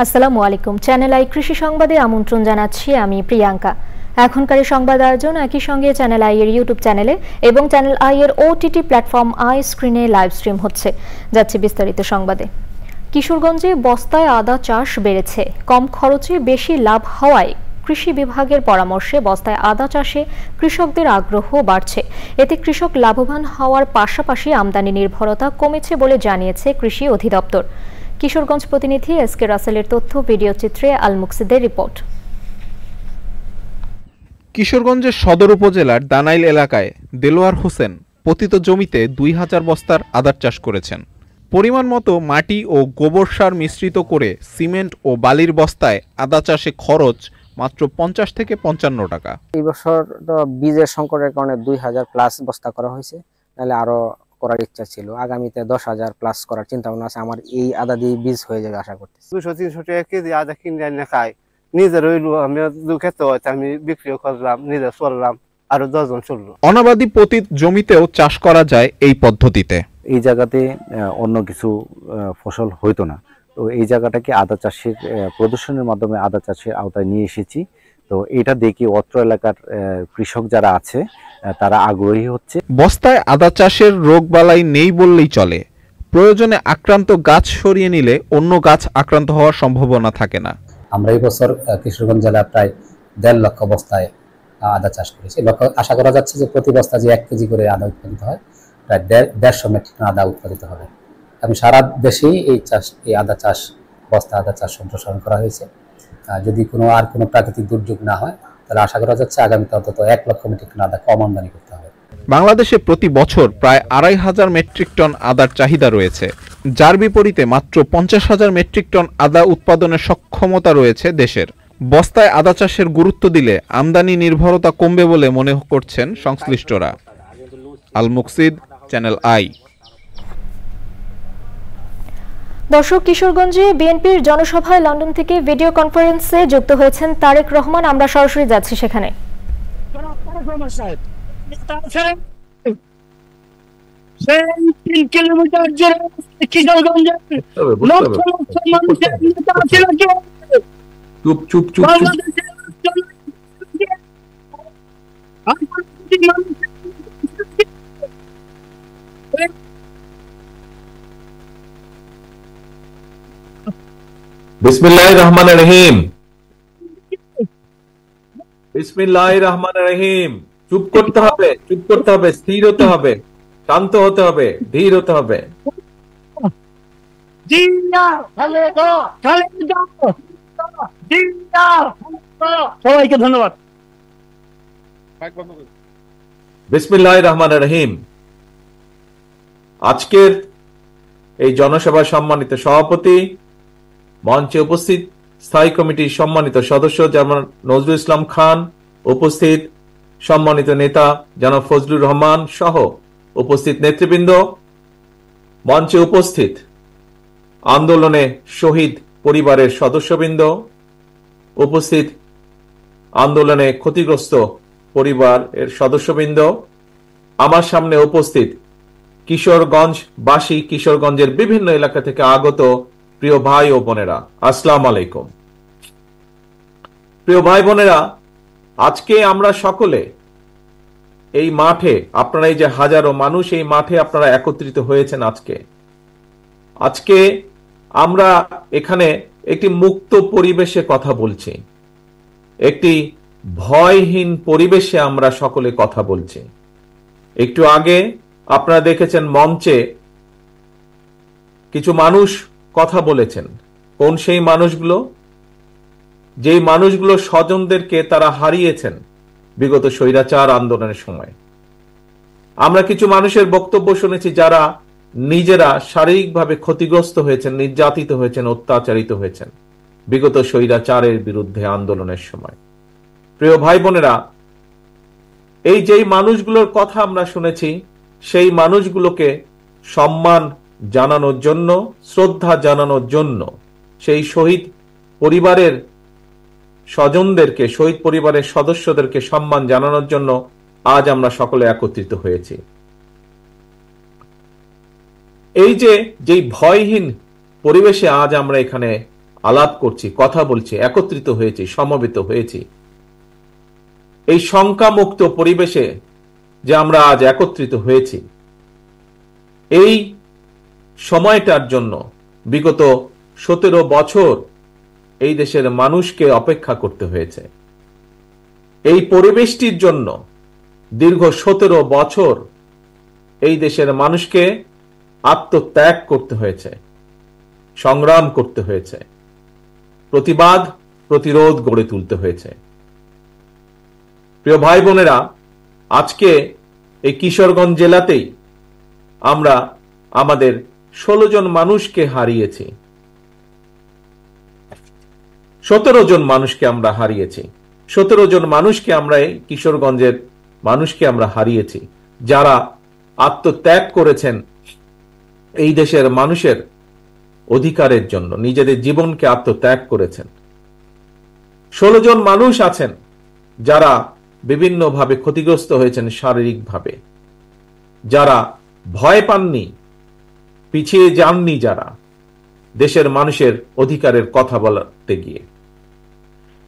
আসসালামু আলাইকুম। Channel I কৃষি সংবাদে আমন্ত্রণ জানাচ্ছি আমি প্রিয়াঙ্কা। এখনকার সংবাদ আয়োজন একই সঙ্গে চ্যানেল আই এর ইউটিউব চ্যানেলে এবং চ্যানেল আই এর ওটিটি প্ল্যাটফর্ম আই স্ক্রিনে লাইভ স্ট্রিম হচ্ছে। যাচ্ছে বিস্তারিত সংবাদে। কিশোরগঞ্জে বস্তায় আদা চাষ বেড়েছে। কম খরচে বেশি লাভ হওয়ায় কৃষি বিভাগের পরামর্শে বস্তায় আদা চাষে কৃষকদের আগ্রহ বাড়ছে। এতে কৃষক লাভবান হওয়ার পাশাপাশি আমদানি নির্ভরতা কমেছে বলে জানিয়েছে কৃষি অধিদপ্তর। কিশোরগঞ্জ প্রতিনিধি এস কে রাসেলের তথ্য, ভিডিও চিত্রে আল মুকসিদের রিপোর্ট। কিশোরগঞ্জের সদর উপজেলার দানাইল এলাকায় দেলোয়ার হোসেন পতিত জমিতে 2000 বস্তার আদার চাষ করেছেন। পরিমাণ মতো মাটি ও গোবর সার মিশ্রিত করে সিমেন্ট ও বালির বস্তায় আদা চাষে খরচ মাত্র 50 থেকে 55 টাকা। এই বছর তো বীজের সংকটের কারণে 2000 প্লাস বস্তা করা হয়েছে, নাহলে আরো করার ইচ্ছা ছিল। আগামীতে 10,000 প্লাস করার চিন্তা ভাবনা আছে। আমার এই আদা দিয়ে বীজ হয়ে যাবে আশা করতেছি। 200-300 টাকা কেজি আদা কিনে এনে খাই, নিজের হইলো আমি খেতে হচ্ছে, আমি বিক্রিও করলাম, নিজে চললাম, আরো 10 জন চললো। অনাবাদি পতিত জমিতেও চাষ করা যায় এই পদ্ধতিতে। এই জায়গাতে অন্য কিছু ফসল হইতো না, তো এই জায়গাটাকে আদা চাষের প্রদর্শনের মাধ্যমে আদা চাষের আওতায় নিয়ে এসেছি। তো এটা দেখে অত্র এলাকার কৃষক যারা আছে তারা আগ্রহী হচ্ছে। বস্তায় আদা চাষের রোগবালাই নেই বললেই চলে। প্রয়োজনে আক্রান্ত গাছ সরিয়ে নিলে অন্য গাছ আক্রান্ত হওয়ার সম্ভাবনা থাকে না। আমরা এই বছর কিশোরগঞ্জ জেলায় প্রায় 1.5 লক্ষ বস্তায় আদা চাষ করেছি। আশা করা যাচ্ছে যে প্রতি বস্তা যে 1 কেজি করে আদা উৎপাদিত হয়, প্রায় 150 মেট্রিক টন আদা উৎপাদিত হবে। এবং সারা দেশেই এই আদা চাষ, বস্তা আদা চাষ সম্প্রসারণ করা হয়েছে। যদি আর কোনো প্রাকৃতিক দুর্যোগ না হয়, তাহলে আশা করা যাচ্ছে আগামীতে অন্তত 1 লক্ষ মেট্রিক টন আদা কম আমদানি করতে হবে। বাংলাদেশে প্রতি বছর প্রায় 2500 মেট্রিক টন আদার চাহিদা রয়েছে, যার বিপরীতে মাত্র 50,000 মেট্রিক টন আদা উৎপাদনের সক্ষমতা রয়েছে দেশের। বস্তায় আদা চাষের গুরুত্ব দিলে আমদানি নির্ভরতা কমবে বলে মনে করছেন সংশ্লিষ্টরা। আল মুকসিদ, চ্যানেল আই। দর্শক, কিশোরগঞ্জে বিএনপির জনসভায় লন্ডন থেকে ভিডিও কনফারেন্সে যুক্ত হয়েছেন তারেক রহমান। আমরা সরাসরি যাচ্ছি সেখানে। বিসমিল্লাহির রহমানির রহিম। বিসমিল্লাহির রহমানির রহিম। চুপ করতে হবে, চুপ করতে হবে, স্থির হতে হবে, শান্ত হতে হবে, ধীর হতে হবে। সবাইকে ধন্যবাদ। বিসমিল্লাহির রহমানির রহিম। আজকের এই জনসভার সম্মানিত সভাপতি, মঞ্চে উপস্থিত স্থায়ী কমিটির সম্মানিত সদস্য যেমন নজরুল ইসলাম খান, উপস্থিত সম্মানিত নেতা জনাব ফজলুর রহমান সহ উপস্থিত নেতৃবৃন্দ, মঞ্চে উপস্থিত আন্দোলনে শহীদ পরিবারের সদস্যবৃন্দ, উপস্থিত আন্দোলনে ক্ষতিগ্রস্ত পরিবারের সদস্যবৃন্দ, আমার সামনে উপস্থিত কিশোরগঞ্জবাসী, কিশোরগঞ্জের বিভিন্ন এলাকা থেকে আগত প্রিয় ভাই ও বোনেরা, আসসালামু আলাইকুম। প্রিয় ভাই বোনেরা, আজকে আমরা সকলে এই মাঠে, আপনারা এই যে হাজারো মানুষ এই মাঠে আপনারা একত্রিত হয়েছেন, আজকে আমরা এখানে একটি মুক্ত পরিবেশে কথা বলছি, একটি ভয়হীন পরিবেশে আমরা সকলে কথা বলছি। একটু আগে আপনারা দেখেছেন মঞ্চে কিছু মানুষ কথা বলেছেন। কোন সেই মানুষগুলো? যেই মানুষগুলো স্বজনদেরকে তারা হারিয়েছেন বিগত স্বৈরাচার আন্দোলনের সময়। আমরা কিছু মানুষের বক্তব্য শুনেছি যারা নিজেরা শারীরিকভাবে ক্ষতিগ্রস্ত হয়েছেন, নির্যাতিত হয়েছেন, অত্যাচারিত হয়েছেন। বিগত স্বৈরাচারের বিরুদ্ধে আন্দোলনের সময়। প্রিয় ভাই বোনেরা, এই যেই মানুষগুলোর কথা আমরা শুনেছি, সেই মানুষগুলোকে সম্মান জানানোর জন্য, শ্রদ্ধা জানানোর জন্য, সেই শহীদ পরিবারের স্বজনদেরকে, শহীদ পরিবারের সদস্যদেরকে সম্মান জানানোর জন্য আজ আমরা সকলে একত্রিত হয়েছি। এই যেই ভয়হীন পরিবেশে আজ আমরা এখানে আলাপ করছি, কথা বলছি, একত্রিত হয়েছি, সমবেত হয়েছি, এই শঙ্কামুক্ত পরিবেশে যে আমরা আজ একত্রিত হয়েছি, এই সময়টার জন্য বিগত 17 বছর এই দেশের মানুষকে অপেক্ষা করতে হয়েছে। এই পরিবেশটির জন্য দীর্ঘ 17 বছর এই দেশের মানুষকে আত্মত্যাগ করতে হয়েছে, সংগ্রাম করতে হয়েছে, প্রতিবাদ প্রতিরোধ গড়ে তুলতে হয়েছে। প্রিয় ভাই বোনেরা, আজকে এই কিশোরগঞ্জ জেলাতেই আমরা আমাদের 16 জন মানুষকে হারিয়েছি, 17 জন মানুষকে আমরা হারিয়েছি, 17 জন মানুষকে আমরা এই কিশোরগঞ্জের মানুষকে আমরা হারিয়েছি, যারা আত্মত্যাগ করেছেন এই দেশের মানুষের অধিকারের জন্য, নিজেদের জীবনকে আত্মত্যাগ করেছেন। 16 জন মানুষ আছেন যারা বিভিন্নভাবে ক্ষতিগ্রস্ত হয়েছেন শারীরিকভাবে, যারা ভয় পাননি, পিছিয়ে যাননি, যারা দেশের মানুষের অধিকারের কথা বলতে গিয়ে।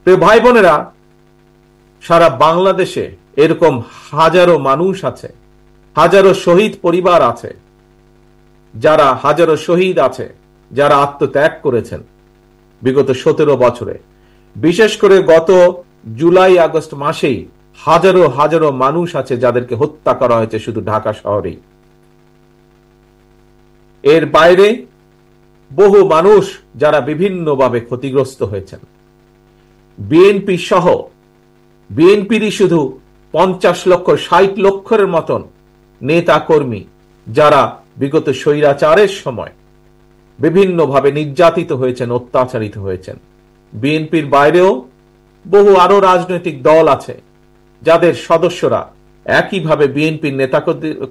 প্রিয় ভাই বোনেরা, সারা বাংলাদেশে এরকম হাজারো মানুষ আছে, হাজারো শহীদ পরিবার আছে, যারা হাজারো শহীদ আছে, যারা আত্মত্যাগ করেছেন বিগত 17 বছরে। বিশেষ করে গত জুলাই আগস্ট মাসেই হাজারো হাজারো মানুষ আছে যাদেরকে হত্যা করা হয়েছে শুধু ঢাকা শহরেই। এর বাইরে বহু মানুষ যারা বিভিন্নভাবে ক্ষতিগ্রস্ত হয়েছেন। বিএনপি সহ, বিএনপিরই শুধু 50 লক্ষ 60 লক্ষের মতন নেতা কর্মী যারা বিগত স্বৈরাচারের সময় বিভিন্নভাবে নির্যাতিত হয়েছেন, অত্যাচারিত হয়েছেন। বিএনপির বাইরেও বহু আরো রাজনৈতিক দল আছে যাদের সদস্যরা একইভাবে বিএনপির নেতা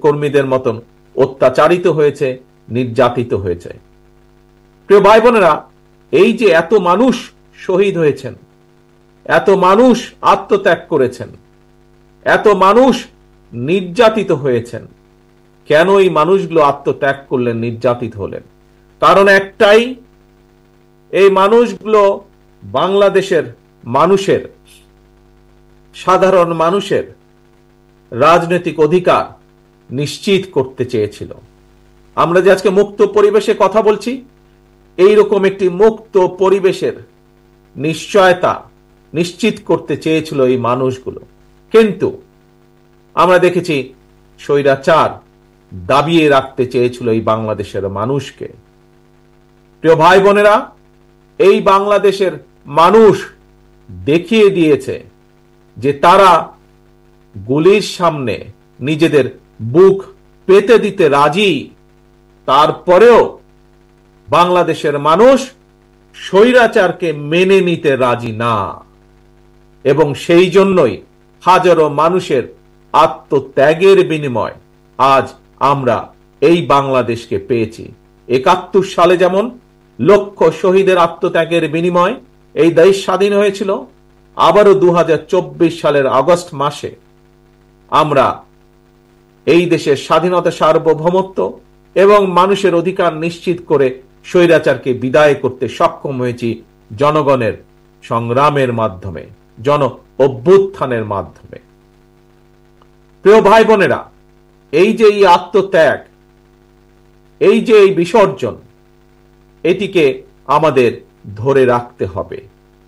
কর্মীদের মতন অত্যাচারিত হয়েছে, নির্যাতিত হয়েছে। প্রিয় ভাই বোনেরা, এই যে এত মানুষ শহীদ হয়েছেন, এত মানুষ আত্মত্যাগ করেছেন, এত মানুষ নির্যাতিত হয়েছেন, কেন এই মানুষগুলো আত্মত্যাগ করলেন, নির্যাতিত হলেন? কারণ একটাই, এই মানুষগুলো বাংলাদেশের মানুষের, সাধারণ মানুষের রাজনৈতিক অধিকার নিশ্চিত করতে চেয়েছিল। আমরা যে আজকে মুক্ত পরিবেশে কথা বলছি, এইরকম একটি মুক্ত পরিবেশের নিশ্চয়তা নিশ্চিত করতে চেয়েছিল এই মানুষগুলো। কিন্তু আমরা দেখেছি স্বৈরাচার দাবিয়ে রাখতে চেয়েছিল এই বাংলাদেশের মানুষকে। প্রিয় ভাই বোনেরা, এই বাংলাদেশের মানুষ দেখিয়ে দিয়েছে যে তারা গুলির সামনে নিজেদের বুক পেতে দিতে রাজি। তারপরেও বাংলাদেশের মানুষ স্বৈরাচারকে মেনে নিতে রাজি না, এবং সেই জন্যই হাজারো মানুষের আত্মত্যাগের বিনিময় আজ আমরা এই বাংলাদেশকে পেয়েছি। 71 সালে যেমন লক্ষ শহীদের আত্মত্যাগের বিনিময় এই দেশ স্বাধীন হয়েছিল, আবারও 2024 সালের আগস্ট মাসে আমরা এই দেশের স্বাধীনতা, সার্বভৌমত্ব এবং মানুষের অধিকার নিশ্চিত করে স্বৈরাচারকে বিদায় করতে সক্ষম হয়েছি জনগণের সংগ্রামের মাধ্যমে, জন অভ্যুত্থানের মাধ্যমে। প্রিয় ভাই বোনেরা, এই যে এই আত্মত্যাগ, এই যে এই বিসর্জন, এটিকে আমাদের ধরে রাখতে হবে,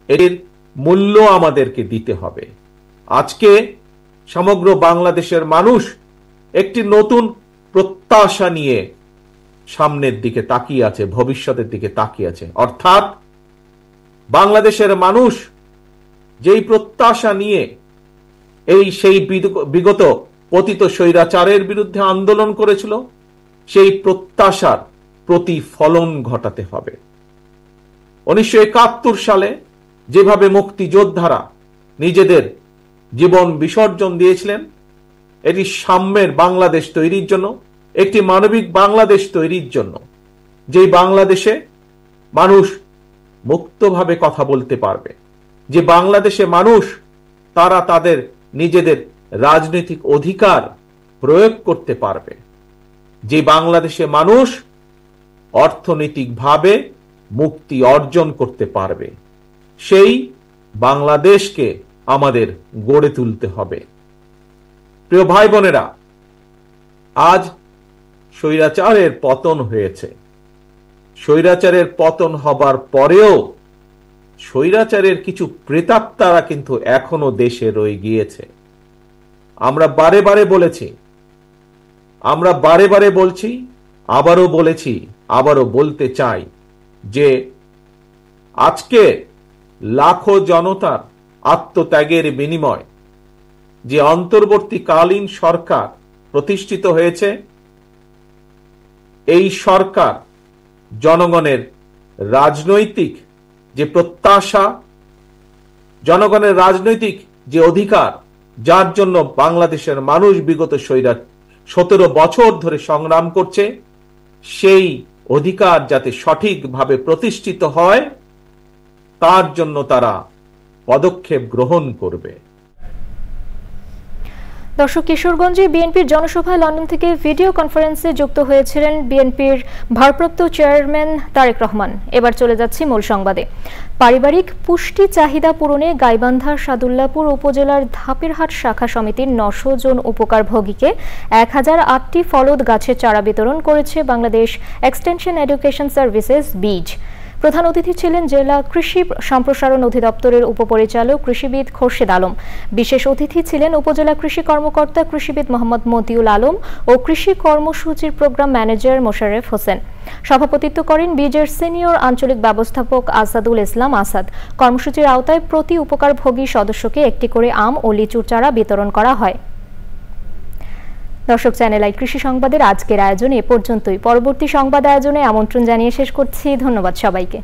এর মূল্য আমাদেরকে দিতে হবে। আজকে সমগ্র বাংলাদেশের মানুষ একটি নতুন প্রত্যাশা নিয়ে সামনের দিকে তাকিয়ে আছে, ভবিষ্যতের দিকে তাকিয়ে আছে। অর্থাৎ বাংলাদেশের মানুষ যেই প্রত্যাশা নিয়ে সেই বিগত পতিত স্বৈরাচারের বিরুদ্ধে আন্দোলন করেছিল, সেই প্রত্যাশার প্রতিফলন ঘটাতে হবে। 1971 সালে যেভাবে মুক্তিযোদ্ধারা নিজেদের জীবন বিসর্জন দিয়েছিলেন, এটি সাম্যের বাংলাদেশ তৈরির জন্য, একটি মানবিক বাংলাদেশ তৈরির জন্য, যেই বাংলাদেশে মানুষ মুক্তভাবে কথা বলতে পারবে, যে বাংলাদেশে মানুষ তারা তাদের নিজেদের রাজনৈতিক অধিকার প্রয়োগ করতে পারবে, যে বাংলাদেশে মানুষ অর্থনৈতিকভাবে মুক্তি অর্জন করতে পারবে, সেই বাংলাদেশকে আমাদের গড়ে তুলতে হবে। প্রিয় ভাই বোনেরা, আজ স্বৈরাচারের পতন হয়েছে। স্বৈরাচারের পতন হবার পরেও স্বৈরাচারের কিছু প্রেতাত্মারা কিন্তু এখনো দেশে রয়ে গিয়েছে। আমরা বারে বারে বলেছি, আমরা বারে বারে বলছি, আবারও বলেছি, আবারও বলতে চাই যে আজকে লাখো জনতার আত্মত্যাগের বিনিময় যে অন্তর্বর্তীকালীন সরকার প্রতিষ্ঠিত হয়েছে, এই সরকার জনগণের রাজনৈতিক যে প্রত্যাশা, জনগণের রাজনৈতিক যে অধিকার, যার জন্য বাংলাদেশের মানুষ বিগত 17 বছর ধরে সংগ্রাম করছে, সেই অধিকার যাতে সঠিকভাবে প্রতিষ্ঠিত হয় তার জন্য তারা পদক্ষেপ গ্রহণ করবে। দর্শক, কিশোরগঞ্জে বিএনপির জনসভায় লন্ডন থেকে ভিডিও কনফারেন্সে যুক্ত হয়েছিলেন বিএনপির ভারপ্রাপ্ত চেয়ারম্যান তারেক রহমান। এবার চলে যাচ্ছি মূল সংবাদে। পারিবারিক পুষ্টি চাহিদা পূরণে গাইবান্ধা সাদুল্লাপুর উপজেলার ধাপেরহাট শাখা সমিতির 900 জন উপকারভোগীকে 1008টি ফলদ গাছের চারা বিতরণ করেছে বাংলাদেশ এক্সটেনশন এডুকেশন সার্ভিসেস বীজ। প্রধান অতিথি ছিলেন জেলা কৃষি সম্প্রসারণ অধিদপ্তরের উপপরিচালক কৃষিবিদ খোরশেদ আলম। বিশেষ অতিথি ছিলেন উপজেলা কৃষি কর্মকর্তা কৃষিবিদ মোহাম্মদ মতিউল আলম ও কৃষি কর্মসূচির প্রোগ্রাম ম্যানেজার মোশাররফ হোসেন। সভাপতিত্ব করেন বীজের সিনিয়র আঞ্চলিক ব্যবস্থাপক আসাদুল ইসলাম আসাদ। কর্মসূচির আওতায় প্রতি উপকারভোগী সদস্যকে একটি করে আম ও লিচুর চারা বিতরণ করা হয়। দর্শক, চ্যানেল আই কৃষি সংবাদের আজকের আয়োজন এ পর্যন্তই। পরবর্তী সংবাদ আয়োজনে আমন্ত্রণ জানিয়ে শেষ করছি। ধন্যবাদ সবাইকে।